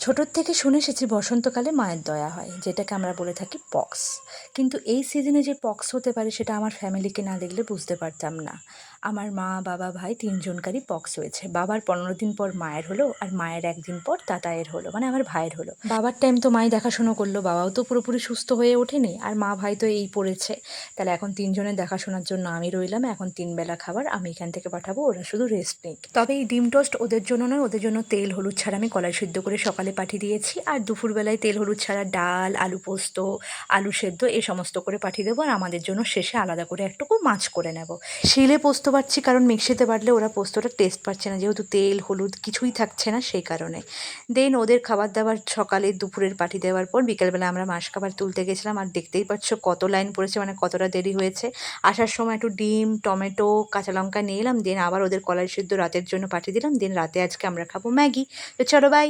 ছোটোর থেকে শুনে এসেছি বসন্তকালে মায়ের দয়া হয়, যেটাকে আমরা বলে থাকি পক্স। কিন্তু এই সিজনে যে পক্স হতে পারে সেটা আমার ফ্যামিলিকে না দেখলে বুঝতে পারতাম না। আমার মা, বাবা, ভাই তিনজনকারই পক্স হয়েছে। বাবার 15 দিন পর মায়ের হলো, আর মায়ের একদিন পর তাতায়ের হলো, মানে আমার ভাইয়ের হলো। বাবার টাইম তো মাই দেখাশুনো করলো, বাবাও তো পুরোপুরি সুস্থ হয়ে ওঠেনি, আর মা ভাই তো এই পড়েছে। তাহলে এখন তিনজনের দেখাশোনার জন্য আমি রইলাম। এখন 3 বেলা খাবার আমি এখান থেকে পাঠাবো, ওরা শুধু রেস্ট নিক। তবে এই ডিম টোস্ট ওদের জন্য নয়, ওদের জন্য তেল হলুদ ছাড়া আমি কলাই সিদ্ধ করে সকালে পাঠিয়ে দিয়েছি, আর দুপুরবেলায় তেল হলুদ ছাড়া ডাল, আলু পোস্ত, আলু সেদ্ধ এ সমস্ত করে পাঠিয়ে দেবো। আর আমাদের জন্য শেষে আলাদা করে একটুকু মাছ করে নেব। শিলে পোস্ত বাটছি, কারণ মিক্সিতে বাটলে ওরা পোস্তটা টেস্ট পাচ্ছে না, যেহেতু তেল হলুদ কিছুই থাকছে না সেই কারণে। দেন ওদের খাবার দাবার সকালে দুপুরের পাঠিয়ে দেওয়ার পর বিকেলবেলা আমরা মাছ খাবার তুলতে গেছিলাম। আর দেখতেই পাচ্ছ কত লাইন পড়েছে, মানে কতটা দেরি হয়েছে। আসার সময় একটু ডিম, টমেটো, কাঁচা লঙ্কা নিয়ে এলাম। দেন আবার ওদের কলাই সিদ্ধ রাতের জন্য পাঠিয়ে দিলাম। দেন রাতে আজকে আমরা খাবো ম্যাগি। তো চলো বাই।